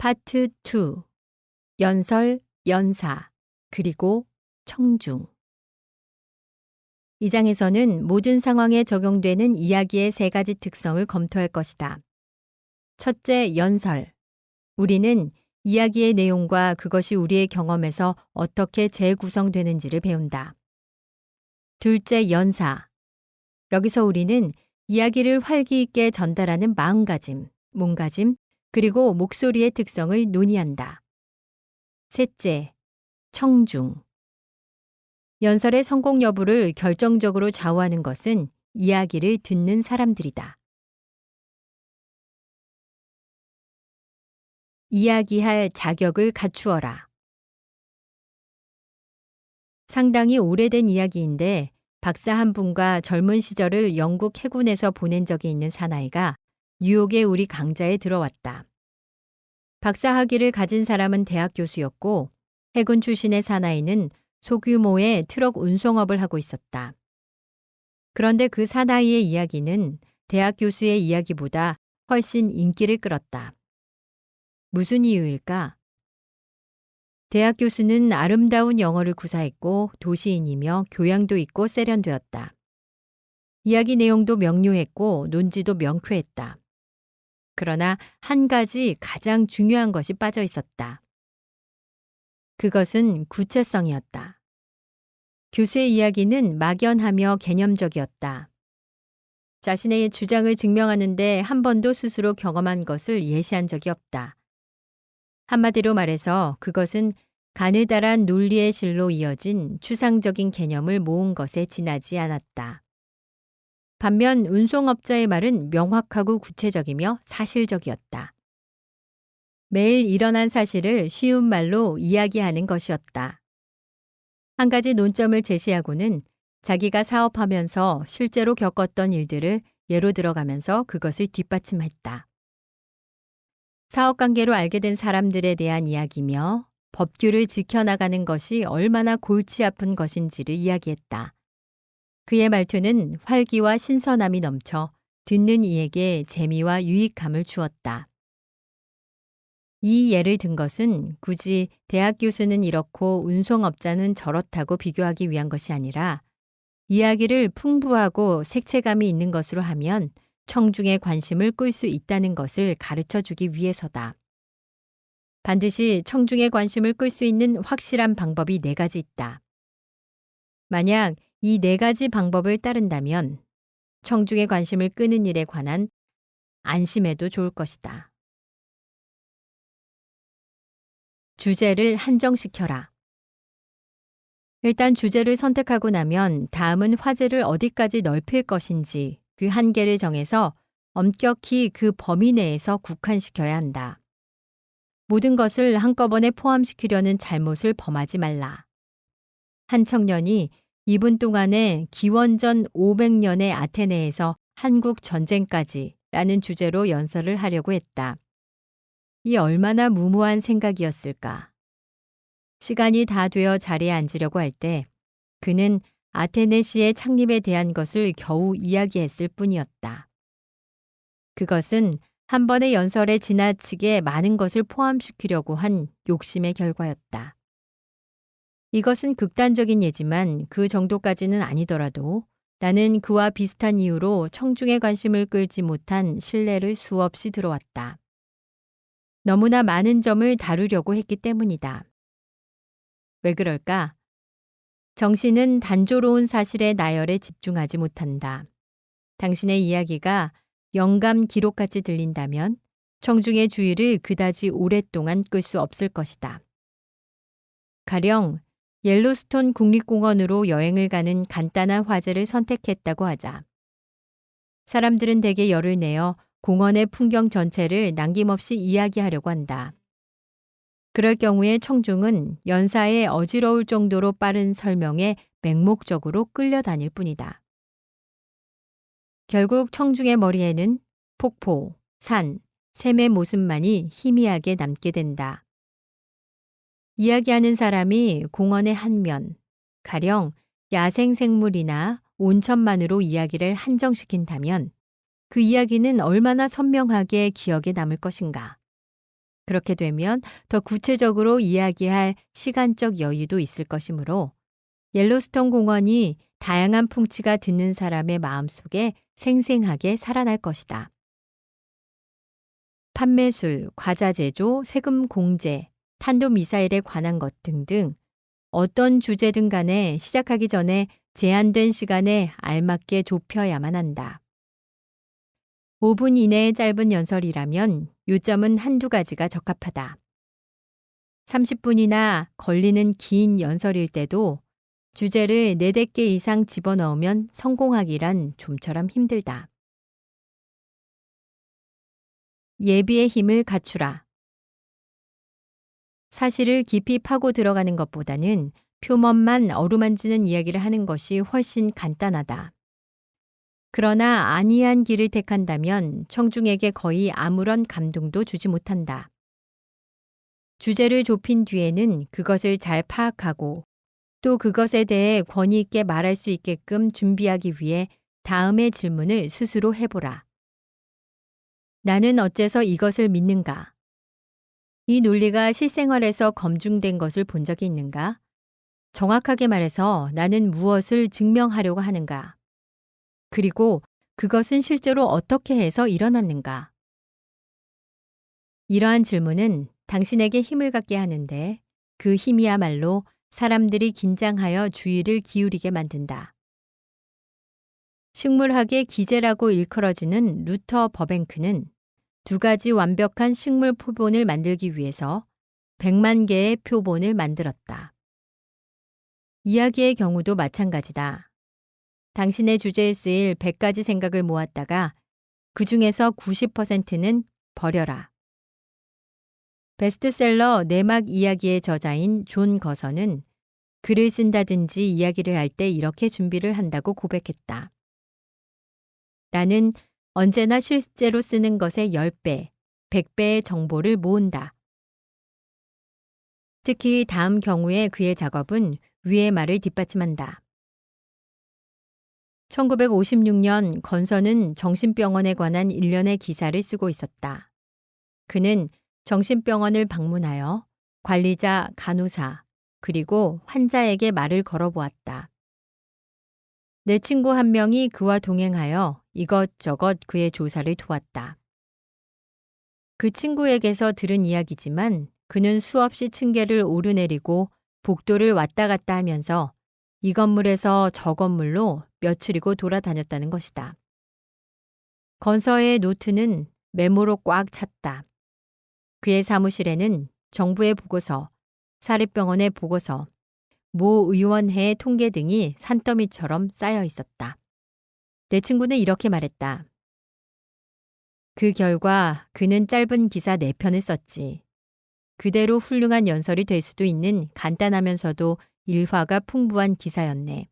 파트 2. 연설, 연사, 그리고 청중. 이 장에서는 모든 상황에 적용되는 이야기의 세 가지 특성을 검토할 것이다. 첫째, 연설. 우리는 이야기의 내용과 그것이 우리의 경험에서 어떻게 재구성되는지를 배운다. 둘째, 연사. 여기서 우리는 이야기를 활기 있게 전달하는 마음가짐, 몸가짐, 그리고 목소리의 특성을 논의한다. 셋째, 청중. 연설의 성공 여부를 결정적으로 좌우하는 것은 이야기를 듣는 사람들이다. 이야기할 자격을 갖추어라. 상당히 오래된 이야기인데 박사 한 분과 젊은 시절을 영국 해군에서 보낸 적이 있는 사나이가 뉴욕의 우리 강좌에 들어왔다. 박사 학위를 가진 사람은 대학 교수였고 해군 출신의 사나이는 소규모의 트럭 운송업을 하고 있었다. 그런데 그 사나이의 이야기는 대학 교수의 이야기보다 훨씬 인기를 끌었다. 무슨 이유일까? 대학 교수는 아름다운 영어를 구사했고 도시인이며 교양도 있고 세련되었다. 이야기 내용도 명료했고 논지도 명쾌했다. 그러나 한 가지 가장 중요한 것이 빠져 있었다. 그것은 구체성이었다. 교수의 이야기는 막연하며 개념적이었다. 자신의 주장을 증명하는데 한 번도 스스로 경험한 것을 예시한 적이 없다. 한마디로 말해서 그것은 가느다란 논리의 실로 이어진 추상적인 개념을 모은 것에 지나지 않았다. 반면 운송업자의 말은 명확하고 구체적이며 사실적이었다. 매일 일어난 사실을 쉬운 말로 이야기하는 것이었다. 한 가지 논점을 제시하고는 자기가 사업하면서 실제로 겪었던 일들을 예로 들어가면서 그것을 뒷받침했다. 사업관계로 알게 된 사람들에 대한 이야기며 법규를 지켜나가는 것이 얼마나 골치 아픈 것인지를 이야기했다. 그의 말투는 활기와 신선함이 넘쳐 듣는 이에게 재미와 유익함을 주었다. 이 예를 든 것은 굳이 대학 교수는 이렇고 운송업자는 저렇다고 비교하기 위한 것이 아니라 이야기를 풍부하고 색채감이 있는 것으로 하면 청중의 관심을 끌 수 있다는 것을 가르쳐 주기 위해서다. 반드시 청중의 관심을 끌 수 있는 확실한 방법이 4가지 있다. 만약 이 4가지 방법을 따른다면 청중의 관심을 끄는 일에 관한 안심해도 좋을 것이다. 주제를 한정시켜라. 일단 주제를 선택하고 나면 다음은 화제를 어디까지 넓힐 것인지 그 한계를 정해서 엄격히 그 범위 내에서 국한시켜야 한다. 모든 것을 한꺼번에 포함시키려는 잘못을 범하지 말라. 한 청년이 2분 동안에 기원전 500년의 아테네에서 한국 전쟁까지 라는 주제로 연설을 하려고 했다. 이 얼마나 무모한 생각이었을까. 시간이 다 되어 자리에 앉으려고 할 때 그는 아테네시의 창립에 대한 것을 겨우 이야기했을 뿐이었다. 그것은 한 번의 연설에 지나치게 많은 것을 포함시키려고 한 욕심의 결과였다. 이것은 극단적인 예지만 그 정도까지는 아니더라도 나는 그와 비슷한 이유로 청중의 관심을 끌지 못한 신뢰를 수없이 들어왔다. 너무나 많은 점을 다루려고 했기 때문이다. 왜 그럴까? 정신은 단조로운 사실의 나열에 집중하지 못한다. 당신의 이야기가 영감 기록같이 들린다면 청중의 주의를 그다지 오랫동안 끌 수 없을 것이다. 가령 옐로스톤 국립공원으로 여행을 가는 간단한 화제를 선택했다고 하자. 사람들은 대개 열을 내어 공원의 풍경 전체를 남김없이 이야기하려고 한다. 그럴 경우에 청중은 연사에 어지러울 정도로 빠른 설명에 맹목적으로 끌려다닐 뿐이다. 결국 청중의 머리에는 폭포, 산, 샘의 모습만이 희미하게 남게 된다. 이야기하는 사람이 공원의 한 면, 가령 야생생물이나 온천만으로 이야기를 한정시킨다면 그 이야기는 얼마나 선명하게 기억에 남을 것인가. 그렇게 되면 더 구체적으로 이야기할 시간적 여유도 있을 것이므로 옐로스톤 공원이 다양한 풍치가 듣는 사람의 마음속에 생생하게 살아날 것이다. 판매술, 과자 제조, 세금 공제, 탄도미사일에 관한 것 등등 어떤 주제든 간에 시작하기 전에 제한된 시간에 알맞게 좁혀야만 한다. 5분 이내의 짧은 연설이라면 요점은 한두 가지가 적합하다. 30분이나 걸리는 긴 연설일 때도 주제를 4-5개 이상 집어넣으면 성공하기란 좀처럼 힘들다. 예비의 힘을 갖추라. 사실을 깊이 파고 들어가는 것보다는 표면만 어루만지는 이야기를 하는 것이 훨씬 간단하다. 그러나 안이한 길을 택한다면 청중에게 거의 아무런 감동도 주지 못한다. 주제를 좁힌 뒤에는 그것을 잘 파악하고 또 그것에 대해 권위 있게 말할 수 있게끔 준비하기 위해 다음의 질문을 스스로 해보라. 나는 어째서 이것을 믿는가? 이 논리가 실생활에서 검증된 것을 본 적이 있는가? 정확하게 말해서 나는 무엇을 증명하려고 하는가? 그리고 그것은 실제로 어떻게 해서 일어났는가? 이러한 질문은 당신에게 힘을 갖게 하는데 그 힘이야말로 사람들이 긴장하여 주의를 기울이게 만든다. 식물학의 기재라고 일컬어지는 루터 버뱅크는 2가지 완벽한 식물 표본을 만들기 위해서 100만 개의 표본을 만들었다. 이야기의 경우도 마찬가지다. 당신의 주제에 쓰일 100가지 생각을 모았다가 그 중에서 90%는 버려라. 베스트셀러 내막 이야기의 저자인 존 거선은 글을 쓴다든지 이야기를 할 때 이렇게 준비를 한다고 고백했다. 나는 언제나 실제로 쓰는 것의 10배, 100배의 정보를 모은다. 특히 다음 경우에 그의 작업은 위의 말을 뒷받침한다. 1956년 건선은 정신병원에 관한 일련의 기사를 쓰고 있었다. 그는 정신병원을 방문하여 관리자, 간호사, 그리고 환자에게 말을 걸어보았다. 내 친구 한 명이 그와 동행하여 이것저것 그의 조사를 도왔다. 그 친구에게서 들은 이야기지만 그는 수없이 층계를 오르내리고 복도를 왔다 갔다 하면서 이 건물에서 저 건물로 며칠이고 돌아다녔다는 것이다. 건서의 노트는 메모로 꽉 찼다. 그의 사무실에는 정부의 보고서, 사립병원의 보고서, 모 의원회의 통계 등이 산더미처럼 쌓여 있었다. 내 친구는 이렇게 말했다. 그 결과 그는 짧은 기사 4편을 썼지. 그대로 훌륭한 연설이 될 수도 있는 간단하면서도 일화가 풍부한 기사였네.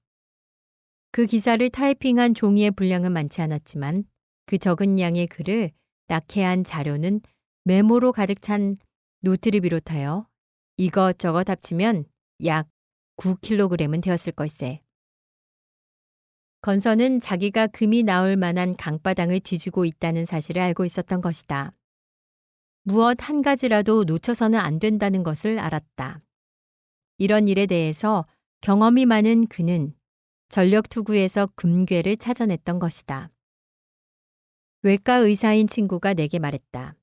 그 기사를 타이핑한 종이의 분량은 많지 않았지만 그 적은 양의 글을 낙해한 자료는 메모로 가득 찬 노트를 비롯하여 이것저것 합치면 약 9kg은 되었을 걸세. 건선은 자기가 금이 나올 만한 강바당을 뒤지고 있다는 사실을 알고 있었던 것이다. 무엇 한 가지라도 놓쳐서는 안 된다는 것을 알았다. 이런 일에 대해서 경험이 많은 그는 전력투구에서 금괴를 찾아냈던 것이다. 외과 의사인 친구가 내게 말했다.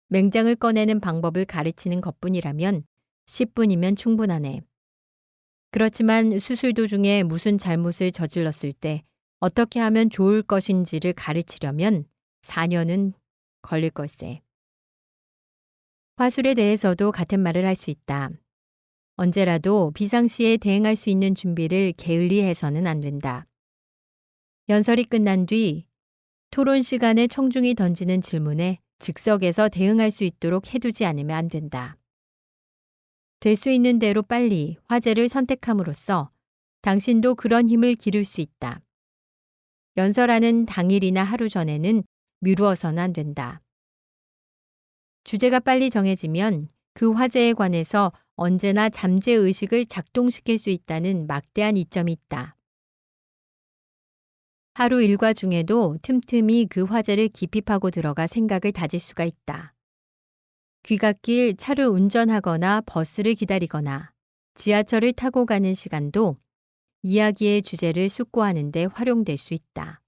맹장을 꺼내는 방법을 가르치는 것뿐이라면 10분이면 충분하네. 그렇지만 수술 도중에 무슨 잘못을 저질렀을 때 어떻게 하면 좋을 것인지를 가르치려면 4년은 걸릴 걸세. 화술에 대해서도 같은 말을 할 수 있다. 언제라도 비상시에 대응할 수 있는 준비를 게을리해서는 안 된다. 연설이 끝난 뒤 토론 시간에 청중이 던지는 질문에 즉석에서 대응할 수 있도록 해두지 않으면 안 된다. 될 수 있는 대로 빨리 화제를 선택함으로써 당신도 그런 힘을 기를 수 있다. 연설하는 당일이나 하루 전에는 미루어서는 안 된다. 주제가 빨리 정해지면 그 화제에 관해서 언제나 잠재의식을 작동시킬 수 있다는 막대한 이점이 있다. 하루 일과 중에도 틈틈이 그 화제를 깊이 파고 들어가 생각을 다질 수가 있다. 귀갓길 차를 운전하거나 버스를 기다리거나 지하철을 타고 가는 시간도 이야기의 주제를 숙고하는 데 활용될 수 있다.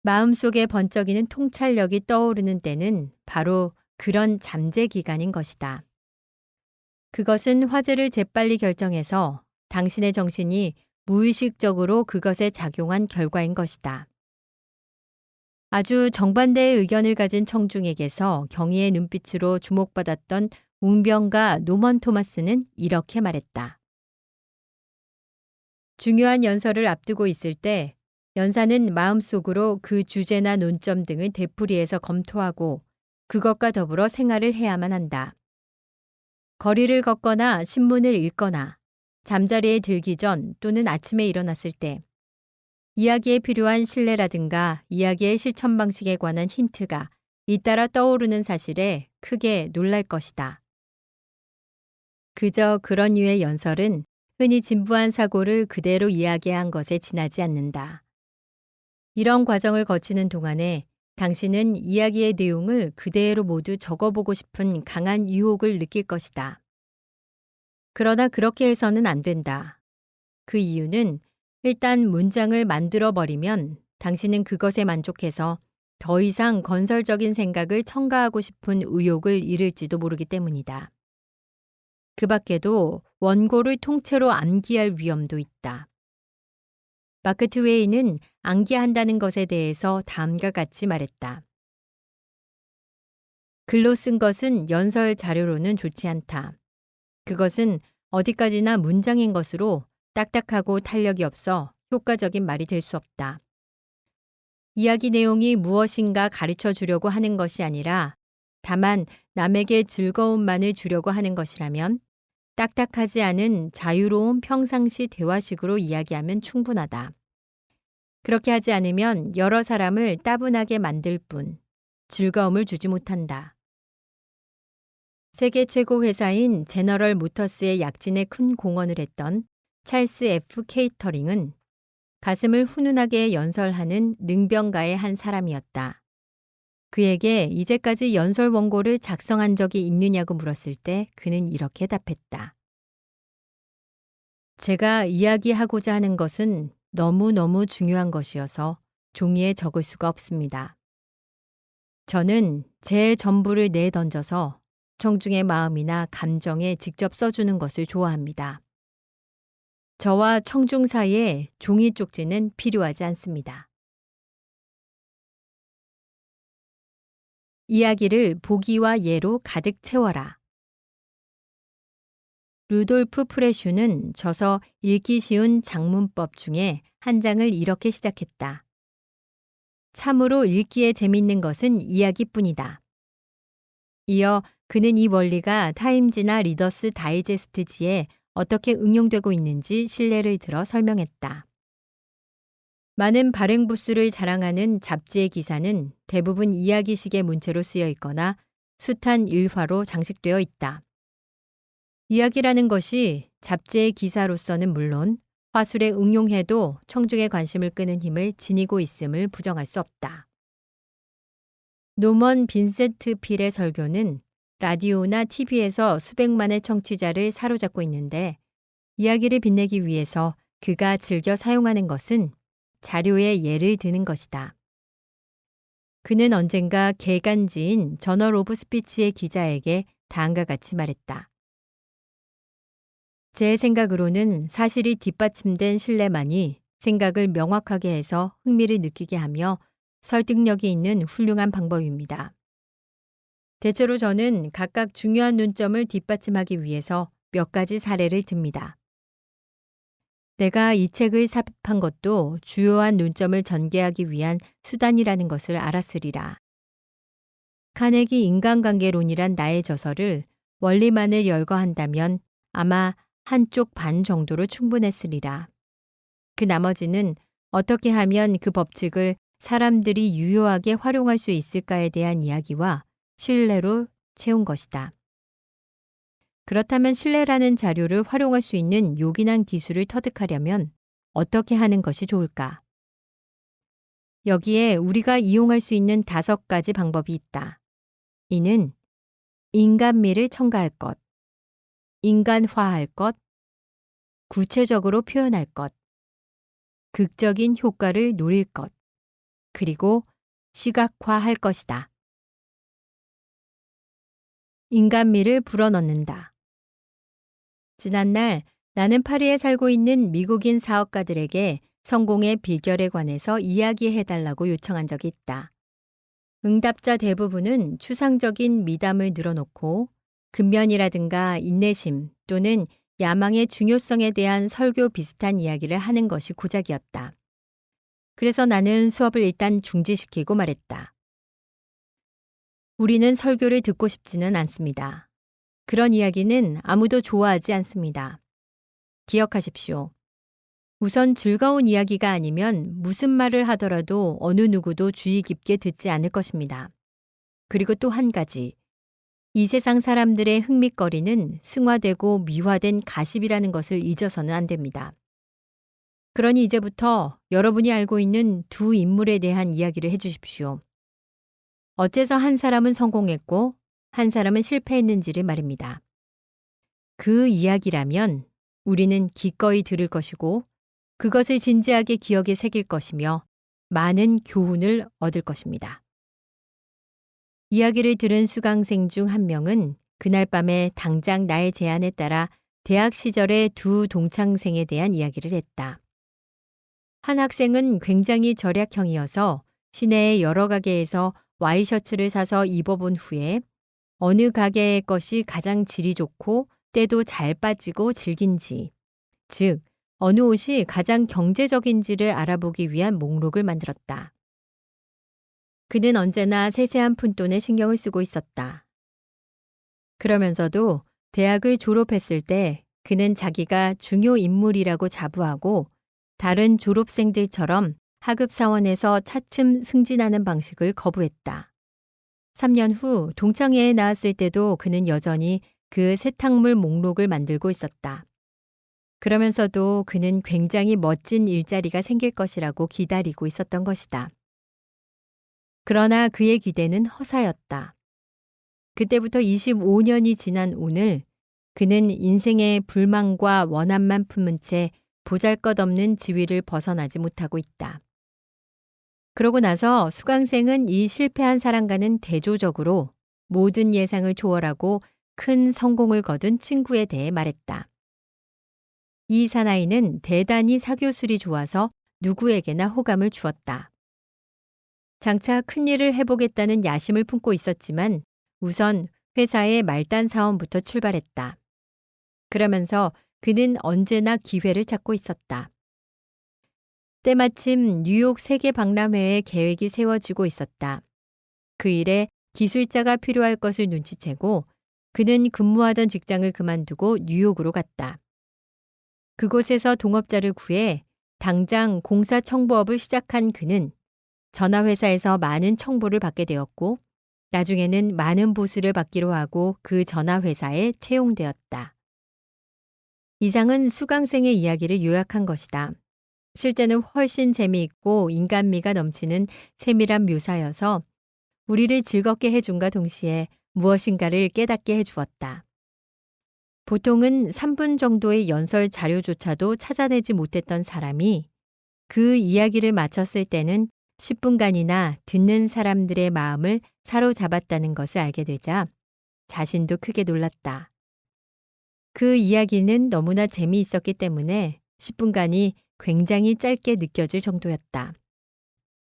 마음속에 번쩍이는 통찰력이 떠오르는 때는 바로 그런 잠재 기간인 것이다. 그것은 화제를 재빨리 결정해서 당신의 정신이 무의식적으로 그것에 작용한 결과인 것이다. 아주 정반대의 의견을 가진 청중에게서 경의의 눈빛으로 주목받았던 웅병가 노먼 토마스는 이렇게 말했다. 중요한 연설을 앞두고 있을 때 연사는 마음속으로 그 주제나 논점 등을 되풀이해서 검토하고 그것과 더불어 생활을 해야만 한다. 거리를 걷거나 신문을 읽거나 잠자리에 들기 전 또는 아침에 일어났을 때 이야기에 필요한 신뢰라든가 이야기의 실천 방식에 관한 힌트가 잇따라 떠오르는 사실에 크게 놀랄 것이다. 그저 그런 류의 연설은 흔히 진부한 사고를 그대로 이야기한 것에 지나지 않는다. 이런 과정을 거치는 동안에 당신은 이야기의 내용을 그대로 모두 적어보고 싶은 강한 유혹을 느낄 것이다. 그러나 그렇게 해서는 안 된다. 그 이유는 일단 문장을 만들어 버리면 당신은 그것에 만족해서 더 이상 건설적인 생각을 첨가하고 싶은 의욕을 잃을지도 모르기 때문이다. 그 밖에도 원고를 통째로 암기할 위험도 있다. 마크 트웨이는 암기한다는 것에 대해서 다음과 같이 말했다. 글로 쓴 것은 연설 자료로는 좋지 않다. 그것은 어디까지나 문장인 것으로 딱딱하고 탄력이 없어 효과적인 말이 될 수 없다. 이야기 내용이 무엇인가 가르쳐 주려고 하는 것이 아니라 다만 남에게 즐거움만을 주려고 하는 것이라면 딱딱하지 않은 자유로운 평상시 대화식으로 이야기하면 충분하다. 그렇게 하지 않으면 여러 사람을 따분하게 만들 뿐 즐거움을 주지 못한다. 세계 최고 회사인 제너럴 모터스의 약진에 큰 공헌을 했던 찰스 F. 케이터링은 가슴을 훈훈하게 연설하는 능병가의 한 사람이었다. 그에게 이제까지 연설 원고를 작성한 적이 있느냐고 물었을 때 그는 이렇게 답했다. 제가 이야기하고자 하는 것은 너무너무 중요한 것이어서 종이에 적을 수가 없습니다. 저는 제 전부를 내던져서 청중의 마음이나 감정에 직접 써주는 것을 좋아합니다. 저와 청중 사이에 종이 쪽지는 필요하지 않습니다. 이야기를 보기와 예로 가득 채워라. 루돌프 프레슈는 저서 읽기 쉬운 작문법 중에 한 장을 이렇게 시작했다. 참으로 읽기에 재밌는 것은 이야기뿐이다. 이어 그는 이 원리가 타임지나 리더스 다이제스트지에 어떻게 응용되고 있는지 실례를 들어 설명했다. 많은 발행 부수를 자랑하는 잡지의 기사는 대부분 이야기식의 문체로 쓰여 있거나 숱한 일화로 장식되어 있다. 이야기라는 것이 잡지의 기사로서는 물론 화술에 응용해도 청중의 관심을 끄는 힘을 지니고 있음을 부정할 수 없다. 노먼 빈센트 필의 설교는 라디오나 TV에서 수백만의 청취자를 사로잡고 있는데 이야기를 빛내기 위해서 그가 즐겨 사용하는 것은 자료의 예를 드는 것이다. 그는 언젠가 개간지인 저널 오브 스피치의 기자에게 다음과 같이 말했다. 제 생각으로는 사실이 뒷받침된 신뢰만이 생각을 명확하게 해서 흥미를 느끼게 하며 설득력이 있는 훌륭한 방법입니다. 대체로 저는 각각 중요한 논점을 뒷받침하기 위해서 몇 가지 사례를 듭니다. 내가 이 책을 삽입한 것도 주요한 논점을 전개하기 위한 수단이라는 것을 알았으리라. 카네기 인간관계론이란 나의 저서를 원리만을 열거한다면 아마 한쪽 반 정도로 충분했으리라. 그 나머지는 어떻게 하면 그 법칙을 사람들이 유효하게 활용할 수 있을까에 대한 이야기와 신뢰로 채운 것이다. 그렇다면 신뢰라는 자료를 활용할 수 있는 요긴한 기술을 터득하려면 어떻게 하는 것이 좋을까? 여기에 우리가 이용할 수 있는 5가지 방법이 있다. 이는 인간미를 첨가할 것, 인간화할 것, 구체적으로 표현할 것, 극적인 효과를 노릴 것, 그리고 시각화할 것이다. 인간미를 불어넣는다. 지난날 나는 파리에 살고 있는 미국인 사업가들에게 성공의 비결에 관해서 이야기해달라고 요청한 적이 있다. 응답자 대부분은 추상적인 미담을 늘어놓고 근면이라든가 인내심 또는 야망의 중요성에 대한 설교 비슷한 이야기를 하는 것이 고작이었다. 그래서 나는 수업을 일단 중지시키고 말했다. 우리는 설교를 듣고 싶지는 않습니다. 그런 이야기는 아무도 좋아하지 않습니다. 기억하십시오. 우선 즐거운 이야기가 아니면 무슨 말을 하더라도 어느 누구도 주의 깊게 듣지 않을 것입니다. 그리고 또 한 가지. 이 세상 사람들의 흥미거리는 승화되고 미화된 가십이라는 것을 잊어서는 안 됩니다. 그러니 이제부터 여러분이 알고 있는 두 인물에 대한 이야기를 해주십시오. 어째서 한 사람은 성공했고 한 사람은 실패했는지를 말입니다. 그 이야기라면 우리는 기꺼이 들을 것이고 그것을 진지하게 기억에 새길 것이며 많은 교훈을 얻을 것입니다. 이야기를 들은 수강생 중 한 명은 그날 밤에 당장 나의 제안에 따라 대학 시절의 두 동창생에 대한 이야기를 했다. 한 학생은 굉장히 절약형이어서 시내의 여러 가게에서 와이셔츠를 사서 입어본 후에 어느 가게의 것이 가장 질이 좋고 때도 잘 빠지고 질긴지, 즉 어느 옷이 가장 경제적인지를 알아보기 위한 목록을 만들었다. 그는 언제나 세세한 푼돈에 신경을 쓰고 있었다. 그러면서도 대학을 졸업했을 때 그는 자기가 중요 인물이라고 자부하고 다른 졸업생들처럼 하급 사원에서 차츰 승진하는 방식을 거부했다. 3년 후 동창회에 나왔을 때도 그는 여전히 그 세탁물 목록을 만들고 있었다. 그러면서도 그는 굉장히 멋진 일자리가 생길 것이라고 기다리고 있었던 것이다. 그러나 그의 기대는 허사였다. 그때부터 25년이 지난 오늘 그는 인생의 불만과 원한만 품은 채 보잘것없는 지위를 벗어나지 못하고 있다. 그러고 나서 수강생은 이 실패한 사람과는 대조적으로 모든 예상을 초월하고 큰 성공을 거둔 친구에 대해 말했다. 이 사나이는 대단히 사교술이 좋아서 누구에게나 호감을 주었다. 장차 큰일을 해보겠다는 야심을 품고 있었지만 우선 회사의 말단 사원부터 출발했다. 그러면서 그는 언제나 기회를 찾고 있었다. 때마침 뉴욕 세계 박람회의 계획이 세워지고 있었다. 그 일에 기술자가 필요할 것을 눈치채고 그는 근무하던 직장을 그만두고 뉴욕으로 갔다. 그곳에서 동업자를 구해 당장 공사 청부업을 시작한 그는 전화회사에서 많은 청부를 받게 되었고 나중에는 많은 보수를 받기로 하고 그 전화회사에 채용되었다. 이상은 수강생의 이야기를 요약한 것이다. 실제는 훨씬 재미있고 인간미가 넘치는 세밀한 묘사여서 우리를 즐겁게 해준과 동시에 무엇인가를 깨닫게 해주었다. 보통은 3분 정도의 연설 자료조차도 찾아내지 못했던 사람이 그 이야기를 마쳤을 때는 10분간이나 듣는 사람들의 마음을 사로잡았다는 것을 알게 되자 자신도 크게 놀랐다. 그 이야기는 너무나 재미있었기 때문에 10분간이 굉장히 짧게 느껴질 정도였다.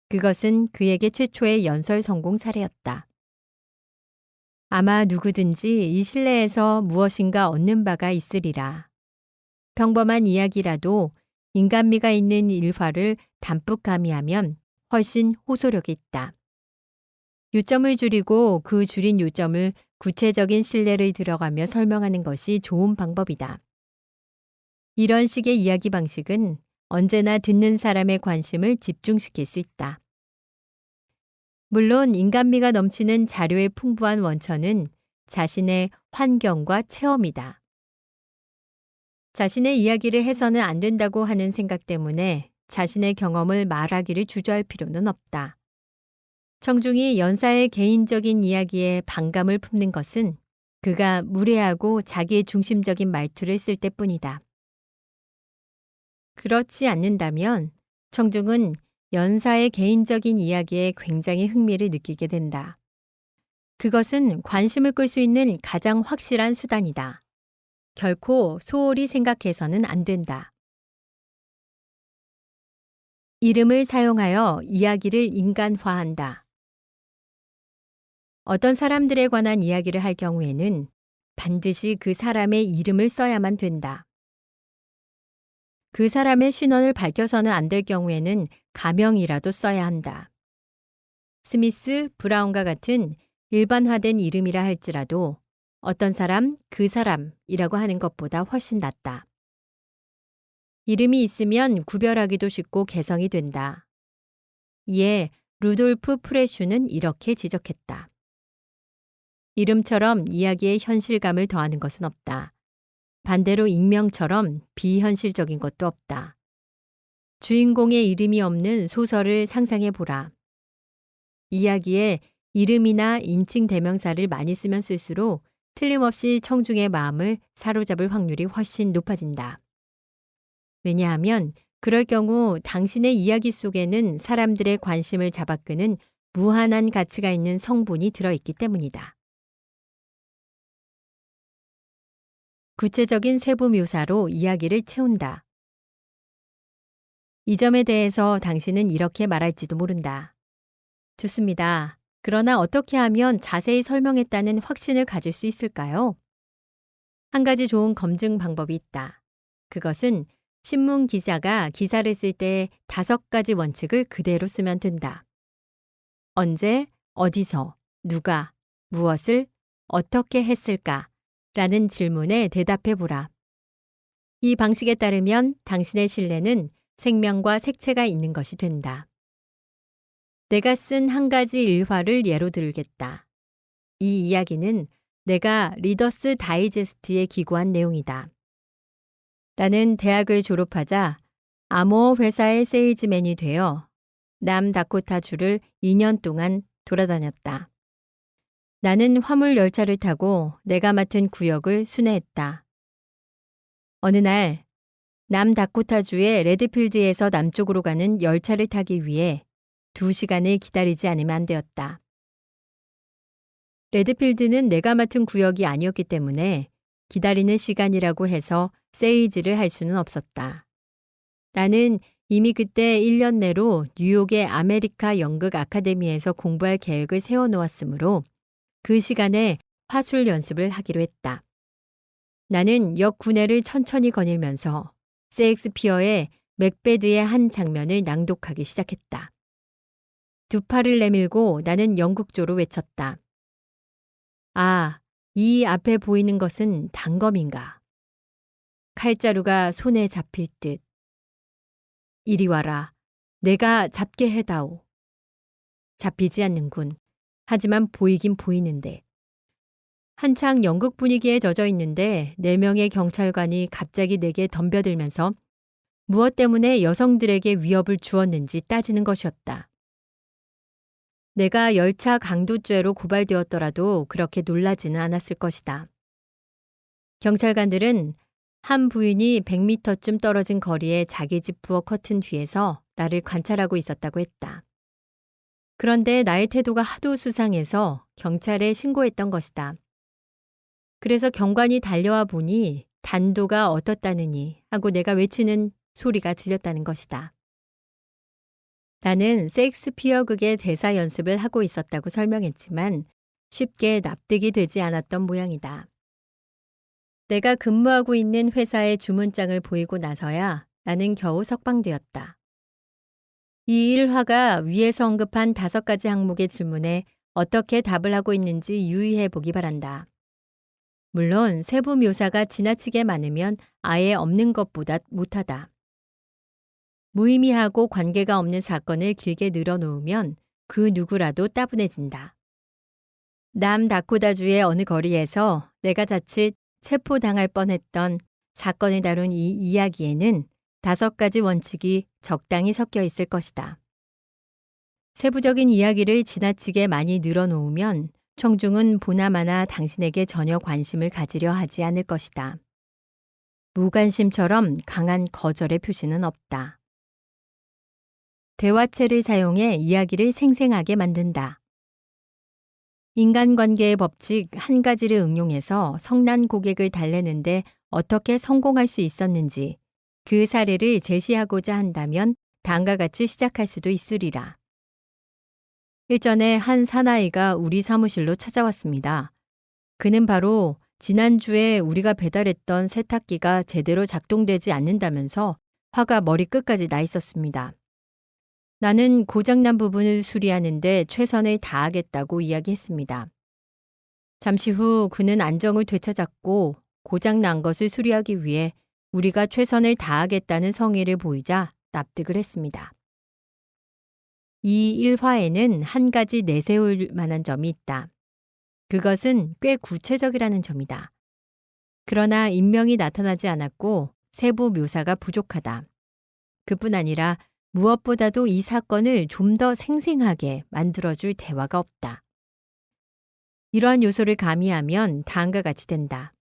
그것은 그에게 최초의 연설 성공 사례였다. 아마 누구든지 이 실내에서 무엇인가 얻는 바가 있으리라. 평범한 이야기라도 인간미가 있는 일화를 담뿍 가미하면 훨씬 호소력이 있다. 요점을 줄이고 그 줄인 요점을 구체적인 신뢰를 들어가며 설명하는 것이 좋은 방법이다. 이런 식의 이야기 방식은 언제나 듣는 사람의 관심을 집중시킬 수 있다. 물론 인간미가 넘치는 자료의 풍부한 원천은 자신의 환경과 체험이다. 자신의 이야기를 해서는 안 된다고 하는 생각 때문에 자신의 경험을 말하기를 주저할 필요는 없다. 청중이 연사의 개인적인 이야기에 반감을 품는 것은 그가 무례하고 자기 중심적인 말투를 쓸 때뿐이다. 그렇지 않는다면 청중은 연사의 개인적인 이야기에 굉장히 흥미를 느끼게 된다. 그것은 관심을 끌 수 있는 가장 확실한 수단이다. 결코 소홀히 생각해서는 안 된다. 이름을 사용하여 이야기를 인간화한다. 어떤 사람들에 관한 이야기를 할 경우에는 반드시 그 사람의 이름을 써야만 된다. 그 사람의 신원을 밝혀서는 안 될 경우에는 가명이라도 써야 한다. 스미스, 브라운과 같은 일반화된 이름이라 할지라도 어떤 사람, 그 사람이라고 하는 것보다 훨씬 낫다. 이름이 있으면 구별하기도 쉽고 개성이 된다. 이에 루돌프 프레슈는 이렇게 지적했다. 이름처럼 이야기에 현실감을 더하는 것은 없다. 반대로 익명처럼 비현실적인 것도 없다. 주인공의 이름이 없는 소설을 상상해 보라. 이야기에 이름이나 인칭 대명사를 많이 쓰면 쓸수록 틀림없이 청중의 마음을 사로잡을 확률이 훨씬 높아진다. 왜냐하면 그럴 경우 당신의 이야기 속에는 사람들의 관심을 잡아끄는 무한한 가치가 있는 성분이 들어있기 때문이다. 구체적인 세부 묘사로 이야기를 채운다. 이 점에 대해서 당신은 이렇게 말할지도 모른다. 좋습니다. 그러나 어떻게 하면 자세히 설명했다는 확신을 가질 수 있을까요? 한 가지 좋은 검증 방법이 있다. 그것은 신문 기자가 기사를 쓸 때 5가지 원칙을 그대로 쓰면 된다. 언제, 어디서, 누가, 무엇을, 어떻게 했을까? 라는 질문에 대답해 보라. 이 방식에 따르면 당신의 신뢰는 생명과 색채가 있는 것이 된다. 내가 쓴 한 가지 일화를 예로 들겠다. 이 이야기는 내가 리더스 다이제스트에 기고한 내용이다. 나는 대학을 졸업하자 아모어 회사의 세일즈맨이 되어 남다코타주를 2년 동안 돌아다녔다. 나는 화물 열차를 타고 내가 맡은 구역을 순회했다. 어느 날 남다코타주의 레드필드에서 남쪽으로 가는 열차를 타기 위해 2시간을 기다리지 않으면 안 되었다. 레드필드는 내가 맡은 구역이 아니었기 때문에 기다리는 시간이라고 해서 세일즈를 할 수는 없었다. 나는 이미 그때 1년 내로 뉴욕의 아메리카 연극 아카데미에서 공부할 계획을 세워놓았으므로 그 시간에 화술 연습을 하기로 했다. 나는 역 구내를 천천히 거닐면서 셰익스피어의 맥베드의 한 장면을 낭독하기 시작했다. 2팔을 내밀고 나는 연극조로 외쳤다. 아, 이 앞에 보이는 것은 단검인가? 칼자루가 손에 잡힐 듯. 이리 와라. 내가 잡게 해다오. 잡히지 않는군. 하지만 보이긴 보이는데. 한창 연극 분위기에 젖어 있는데 4명의 경찰관이 갑자기 내게 덤벼들면서 무엇 때문에 여성들에게 위협을 주었는지 따지는 것이었다. 내가 열차 강도죄로 고발되었더라도 그렇게 놀라지는 않았을 것이다. 경찰관들은 한 부인이 100m쯤 떨어진 거리에 자기 집 부엌 커튼 뒤에서 나를 관찰하고 있었다고 했다. 그런데 나의 태도가 하도 수상해서 경찰에 신고했던 것이다. 그래서 경관이 달려와 보니 단도가 어떻다느니 하고 내가 외치는 소리가 들렸다는 것이다. 나는 셰익스피어 극의 대사 연습을 하고 있었다고 설명했지만 쉽게 납득이 되지 않았던 모양이다. 내가 근무하고 있는 회사의 주문장을 보이고 나서야 나는 겨우 석방되었다. 이 일화가 위에서 언급한 5가지 항목의 질문에 어떻게 답을 하고 있는지 유의해 보기 바란다. 물론 세부 묘사가 지나치게 많으면 아예 없는 것보다 못하다. 무의미하고 관계가 없는 사건을 길게 늘어놓으면 그 누구라도 따분해진다. 남다코다주의 어느 거리에서 내가 자칫 체포당할 뻔했던 사건을 다룬 이 이야기에는 5가지 원칙이 적당히 섞여 있을 것이다. 세부적인 이야기를 지나치게 많이 늘어놓으면 청중은 보나마나 당신에게 전혀 관심을 가지려 하지 않을 것이다. 무관심처럼 강한 거절의 표시는 없다. 대화체를 사용해 이야기를 생생하게 만든다. 인간관계의 법칙 한 가지를 응용해서 성난 고객을 달래는데 어떻게 성공할 수 있었는지 그 사례를 제시하고자 한다면 다음과 같이 시작할 수도 있으리라. 일전에 한 사나이가 우리 사무실로 찾아왔습니다. 그는 바로 지난주에 우리가 배달했던 세탁기가 제대로 작동되지 않는다면서 화가 머리끝까지 나 있었습니다. 나는 고장난 부분을 수리하는데 최선을 다하겠다고 이야기했습니다. 잠시 후 그는 안정을 되찾았고 고장난 것을 수리하기 위해 우리가 최선을 다하겠다는 성의를 보이자 납득을 했습니다. 이 일화에는 한 가지 내세울 만한 점이 있다. 그것은 꽤 구체적이라는 점이다. 그러나 인명이 나타나지 않았고 세부 묘사가 부족하다. 그뿐 아니라 무엇보다도 이 사건을 좀 더 생생하게 만들어줄 대화가 없다. 이러한 요소를 가미하면 다음과 같이 된다.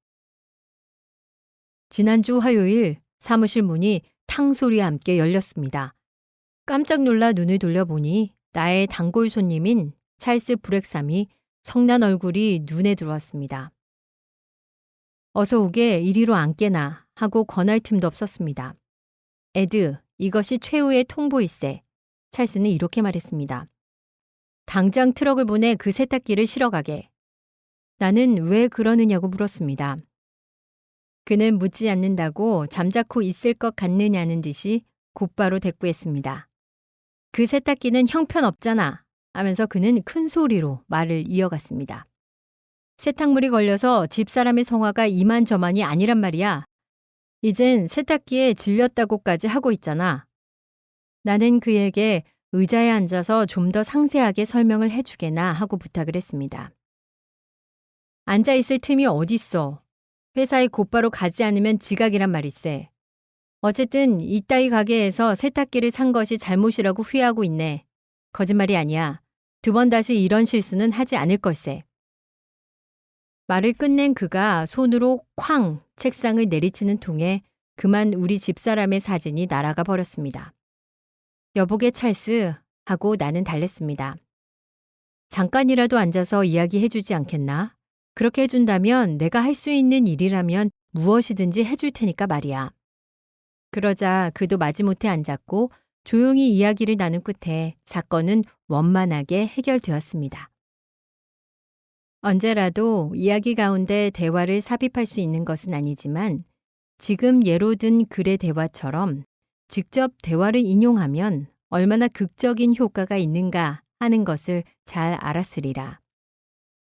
지난주 화요일 사무실 문이 탕 소리와 함께 열렸습니다. 깜짝 놀라 눈을 돌려보니 나의 단골 손님인 찰스 브렉삼이 성난 얼굴이 눈에 들어왔습니다. 어서 오게 이리로 앉게나 하고 권할 틈도 없었습니다. 에드, 이것이 최후의 통보일세. 찰스는 이렇게 말했습니다. 당장 트럭을 보내 그 세탁기를 실어 가게. 나는 왜 그러느냐고 물었습니다. 그는 묻지 않는다고 잠자코 있을 것 같느냐는 듯이 곧바로 대꾸했습니다. 그 세탁기는 형편없잖아 하면서 그는 큰 소리로 말을 이어갔습니다. 세탁물이 걸려서 집사람의 성화가 이만저만이 아니란 말이야. 이젠 세탁기에 질렸다고까지 하고 있잖아. 나는 그에게 의자에 앉아서 좀 더 상세하게 설명을 해주게나 하고 부탁을 했습니다. 앉아있을 틈이 어딨어. 회사에 곧바로 가지 않으면 지각이란 말일세. 어쨌든 이따위 가게에서 세탁기를 산 것이 잘못이라고 후회하고 있네. 거짓말이 아니야. 2번 다시 이런 실수는 하지 않을 걸세. 말을 끝낸 그가 손으로 쾅 책상을 내리치는 통에 그만 우리 집사람의 사진이 날아가 버렸습니다. 여보게 찰스 하고 나는 달랬습니다. 잠깐이라도 앉아서 이야기해주지 않겠나? 그렇게 해준다면 내가 할 수 있는 일이라면 무엇이든지 해줄 테니까 말이야. 그러자 그도 마지못해 앉았고 조용히 이야기를 나눈 끝에 사건은 원만하게 해결되었습니다. 언제라도 이야기 가운데 대화를 삽입할 수 있는 것은 아니지만 지금 예로 든 글의 대화처럼 직접 대화를 인용하면 얼마나 극적인 효과가 있는가 하는 것을 잘 알았으리라.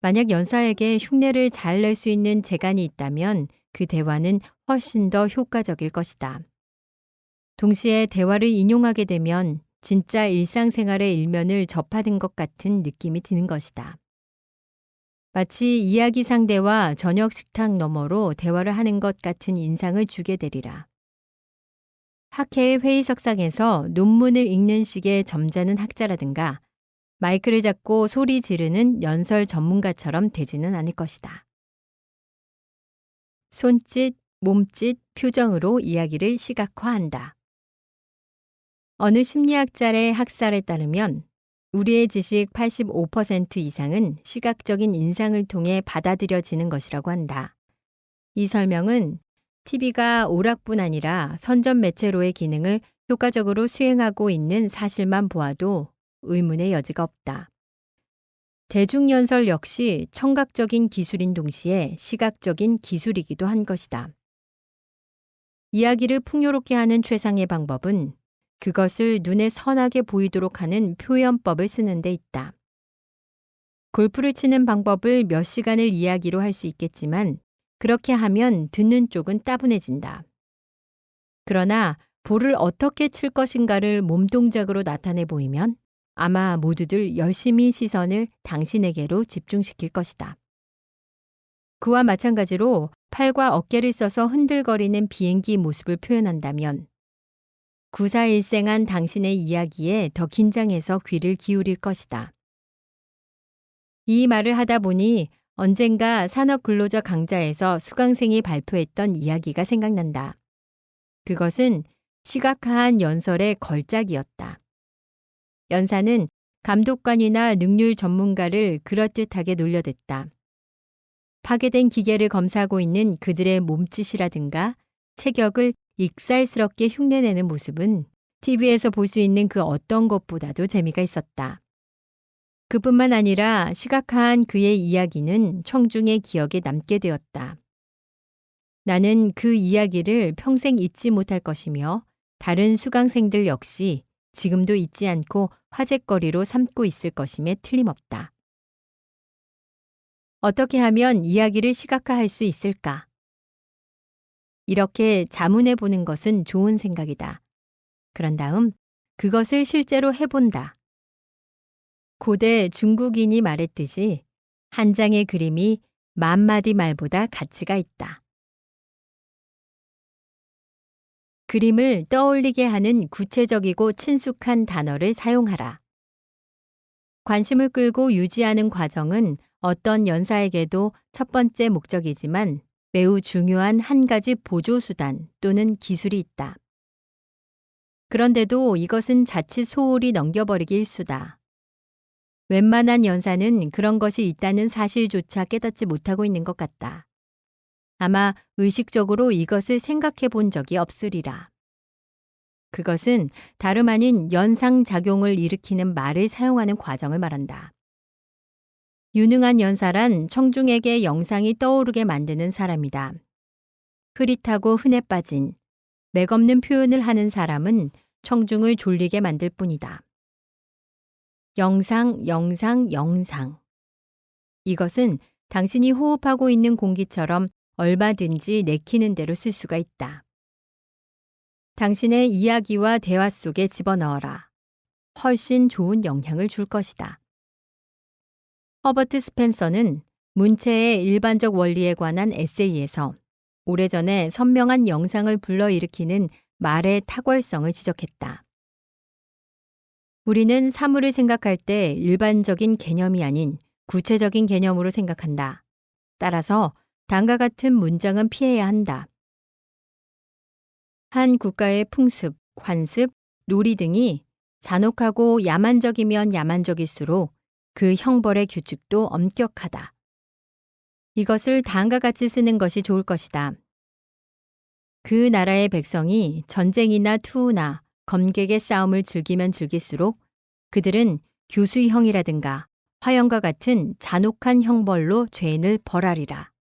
만약 연사에게 흉내를 잘 낼 수 있는 재간이 있다면 그 대화는 훨씬 더 효과적일 것이다. 동시에 대화를 인용하게 되면 진짜 일상생활의 일면을 접하는 것 같은 느낌이 드는 것이다. 마치 이야기 상대와 저녁 식탁 너머로 대화를 하는 것 같은 인상을 주게 되리라. 학회의 회의석상에서 논문을 읽는 식의 점잖은 학자라든가 마이크를 잡고 소리 지르는 연설 전문가처럼 되지는 않을 것이다. 손짓, 몸짓, 표정으로 이야기를 시각화한다. 어느 심리학자의 학설에 따르면 우리의 지식 85% 이상은 시각적인 인상을 통해 받아들여지는 것이라고 한다. 이 설명은 TV가 오락뿐 아니라 선전 매체로의 기능을 효과적으로 수행하고 있는 사실만 보아도 의문의 여지가 없다. 대중연설 역시 청각적인 기술인 동시에 시각적인 기술이기도 한 것이다. 이야기를 풍요롭게 하는 최상의 방법은 그것을 눈에 선하게 보이도록 하는 표현법을 쓰는 데 있다. 골프를 치는 방법을 몇 시간을 이야기로 할 수 있겠지만 그렇게 하면 듣는 쪽은 따분해진다. 그러나 볼을 어떻게 칠 것인가를 몸동작으로 나타내 보이면 아마 모두들 열심히 시선을 당신에게로 집중시킬 것이다. 그와 마찬가지로 팔과 어깨를 써서 흔들거리는 비행기 모습을 표현한다면 구사일생한 당신의 이야기에 더 긴장해서 귀를 기울일 것이다. 이 말을 하다 보니 언젠가 산업근로자 강좌에서 수강생이 발표했던 이야기가 생각난다. 그것은 시각화한 연설의 걸작이었다. 연사는 감독관이나 능률 전문가를 그럴듯하게 놀려댔다. 파괴된 기계를 검사하고 있는 그들의 몸짓이라든가 체격을 익살스럽게 흉내내는 모습은 TV에서 볼 수 있는 그 어떤 것보다도 재미가 있었다. 그뿐만 아니라 시각화한 그의 이야기는 청중의 기억에 남게 되었다. 나는 그 이야기를 평생 잊지 못할 것이며 다른 수강생들 역시 지금도 잊지 않고 화제거리로 삼고 있을 것임에 틀림없다. 어떻게 하면 이야기를 시각화할 수 있을까? 이렇게 자문해 보는 것은 좋은 생각이다. 그런 다음 그것을 실제로 해본다. 고대 중국인이 말했듯이 한 장의 그림이 만 마디 말보다 가치가 있다. 그림을 떠올리게 하는 구체적이고 친숙한 단어를 사용하라. 관심을 끌고 유지하는 과정은 어떤 연사에게도 첫 번째 목적이지만 매우 중요한 한 가지 보조수단 또는 기술이 있다. 그런데도 이것은 자칫 소홀히 넘겨버리기 일수다. 웬만한 연사는 그런 것이 있다는 사실조차 깨닫지 못하고 있는 것 같다. 아마 의식적으로 이것을 생각해 본 적이 없으리라. 그것은 다름 아닌 연상작용을 일으키는 말을 사용하는 과정을 말한다. 유능한 연사란 청중에게 영상이 떠오르게 만드는 사람이다. 흐릿하고 흔해 빠진, 맥없는 표현을 하는 사람은 청중을 졸리게 만들 뿐이다. 영상, 영상, 영상. 이것은 당신이 호흡하고 있는 공기처럼 얼마든지 내키는 대로 쓸 수가 있다. 당신의 이야기와 대화 속에 집어넣어라. 훨씬 좋은 영향을 줄 것이다. 허버트 스펜서는 문체의 일반적 원리에 관한 에세이에서 오래전에 선명한 영상을 불러일으키는 말의 탁월성을 지적했다. 우리는 사물을 생각할 때 일반적인 개념이 아닌 구체적인 개념으로 생각한다. 따라서 다음과 같은 문장은 피해야 한다. 한 국가의 풍습, 관습, 놀이 등이 잔혹하고 야만적이면 야만적일수록 그 형벌의 규칙도 엄격하다. 이것을 다음과 같이 쓰는 것이 좋을 것이다. 그 나라의 백성이 전쟁이나 투우나 검객의 싸움을 즐기면 즐길수록 그들은 교수형이라든가 화형과 같은 잔혹한 형벌로 죄인을 벌하리라.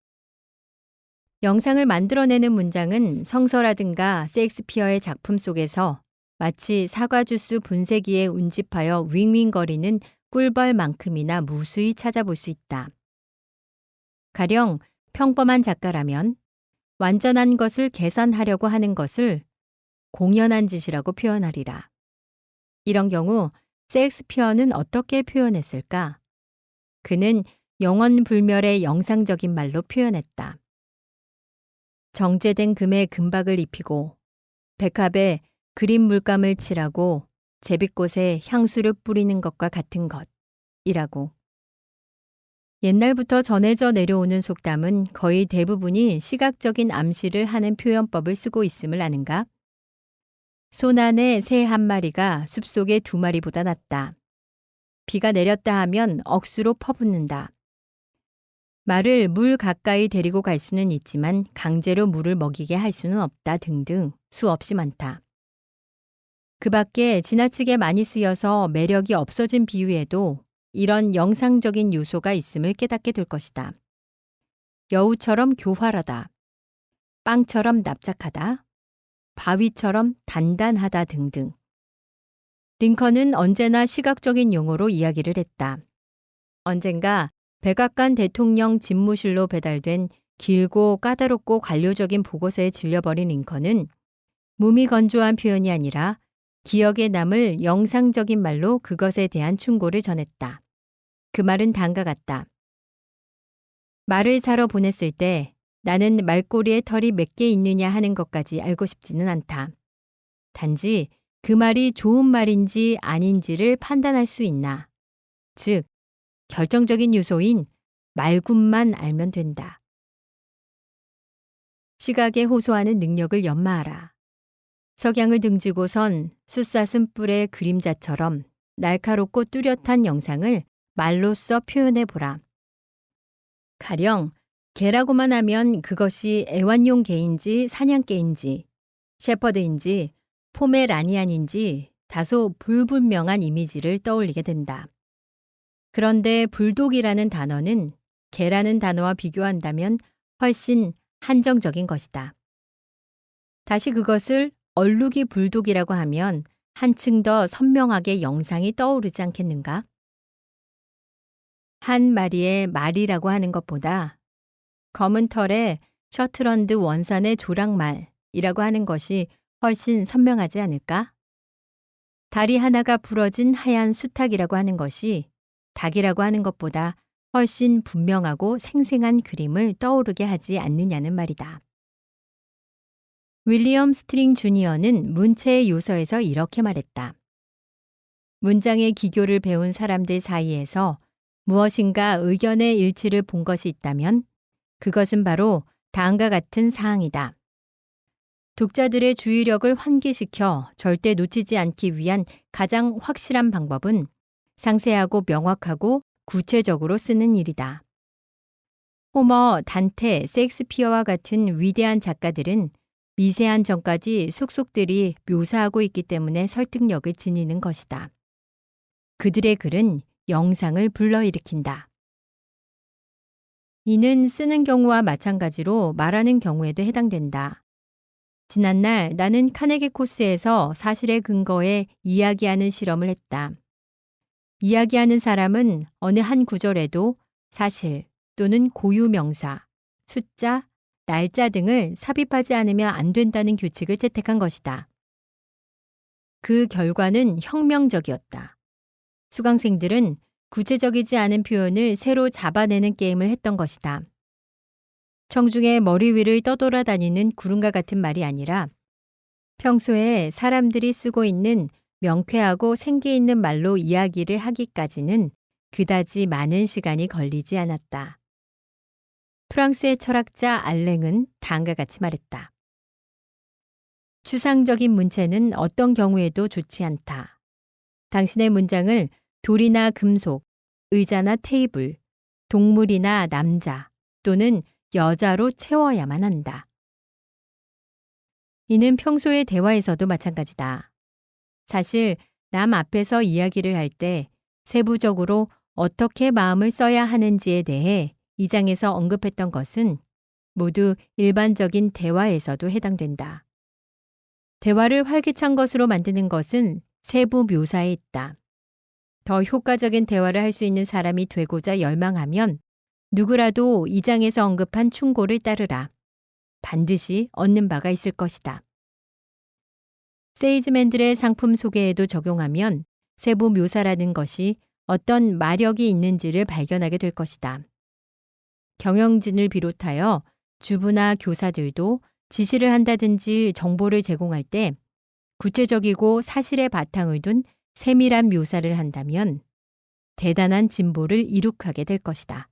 영상을 만들어내는 문장은 성서라든가 셰익스피어의 작품 속에서 마치 사과주스 분쇄기에 운집하여 윙윙거리는 꿀벌만큼이나 무수히 찾아볼 수 있다. 가령 평범한 작가라면 완전한 것을 개선하려고 하는 것을 공연한 짓이라고 표현하리라. 이런 경우 셰익스피어는 어떻게 표현했을까? 그는 영원불멸의 영상적인 말로 표현했다. 정제된 금에 금박을 입히고 백합에 그림 물감을 칠하고 제비꽃에 향수를 뿌리는 것과 같은 것이라고. 옛날부터 전해져 내려오는 속담은 거의 대부분이 시각적인 암시를 하는 표현법을 쓰고 있음을 아는가? 손 안에 새 한 마리가 숲속의 두 마리보다 낫다. 비가 내렸다 하면 억수로 퍼붓는다. 말을 물 가까이 데리고 갈 수는 있지만 강제로 물을 먹이게 할 수는 없다 등등 수없이 많다. 그 밖에 지나치게 많이 쓰여서 매력이 없어진 비유에도 이런 영상적인 요소가 있음을 깨닫게 될 것이다. 여우처럼 교활하다. 빵처럼 납작하다. 바위처럼 단단하다 등등. 링컨은 언제나 시각적인 용어로 이야기를 했다. 언젠가 백악관 대통령 집무실로 배달된 길고 까다롭고 관료적인 보고서에 질려버린 링컨은 무미건조한 표현이 아니라 기억에 남을 영상적인 말로 그것에 대한 충고를 전했다. 그 말은 다음과 같다. 말을 사러 보냈을 때 나는 말꼬리에 털이 몇 개 있느냐 하는 것까지 알고 싶지는 않다. 단지 그 말이 좋은 말인지 아닌지를 판단할 수 있나. 즉, 결정적인 요소인 말군만 알면 된다. 시각에 호소하는 능력을 연마하라. 석양을 등지고선 숫사슴 뿔의 그림자처럼 날카롭고 뚜렷한 영상을 말로써 표현해 보라. 가령 개라고만 하면 그것이 애완용 개인지 사냥개인지 셰퍼드인지 포메라니안인지 다소 불분명한 이미지를 떠올리게 된다. 그런데 불독이라는 단어는 개라는 단어와 비교한다면 훨씬 한정적인 것이다. 다시 그것을 얼룩이 불독이라고 하면 한층 더 선명하게 영상이 떠오르지 않겠는가? 한 마리의 말이라고 하는 것보다 검은 털에 셔틀런드 원산의 조랑말이라고 하는 것이 훨씬 선명하지 않을까? 다리 하나가 부러진 하얀 수탉이라고 하는 것이 닭이라고 하는 것보다 훨씬 분명하고 생생한 그림을 떠오르게 하지 않느냐는 말이다. 윌리엄 스트링 주니어는 문체의 요서에서 이렇게 말했다. 문장의 기교를 배운 사람들 사이에서 무엇인가 의견의 일치를 본 것이 있다면 그것은 바로 다음과 같은 사항이다. 독자들의 주의력을 환기시켜 절대 놓치지 않기 위한 가장 확실한 방법은 상세하고 명확하고 구체적으로 쓰는 일이다. 호머, 단테, 셰익스피어와 같은 위대한 작가들은 미세한 점까지 속속들이 묘사하고 있기 때문에 설득력을 지니는 것이다. 그들의 글은 영상을 불러일으킨다. 이는 쓰는 경우와 마찬가지로 말하는 경우에도 해당된다. 지난날 나는 카네기 코스에서 사실에 근거해 이야기하는 실험을 했다. 이야기하는 사람은 어느 한 구절에도 사실 또는 고유명사, 숫자, 날짜 등을 삽입하지 않으면 안 된다는 규칙을 채택한 것이다. 그 결과는 혁명적이었다. 수강생들은 구체적이지 않은 표현을 새로 잡아내는 게임을 했던 것이다. 청중의 머리 위를 떠돌아다니는 구름과 같은 말이 아니라 평소에 사람들이 쓰고 있는 명쾌하고 생기 있는 말로 이야기를 하기까지는 그다지 많은 시간이 걸리지 않았다. 프랑스의 철학자 알랭은 다음과 같이 말했다. 추상적인 문체는 어떤 경우에도 좋지 않다. 당신의 문장을 돌이나 금속, 의자나 테이블, 동물이나 남자 또는 여자로 채워야만 한다. 이는 평소의 대화에서도 마찬가지다. 사실 남 앞에서 이야기를 할 때 세부적으로 어떻게 마음을 써야 하는지에 대해 이 장에서 언급했던 것은 모두 일반적인 대화에서도 해당된다. 대화를 활기찬 것으로 만드는 것은 세부 묘사에 있다. 더 효과적인 대화를 할 수 있는 사람이 되고자 열망하면 누구라도 이 장에서 언급한 충고를 따르라. 반드시 얻는 바가 있을 것이다. 세일즈맨들의 상품 소개에도 적용하면 세부 묘사라는 것이 어떤 마력이 있는지를 발견하게 될 것이다. 경영진을 비롯하여 주부나 교사들도 지시를 한다든지 정보를 제공할 때 구체적이고 사실에 바탕을 둔 세밀한 묘사를 한다면 대단한 진보를 이룩하게 될 것이다.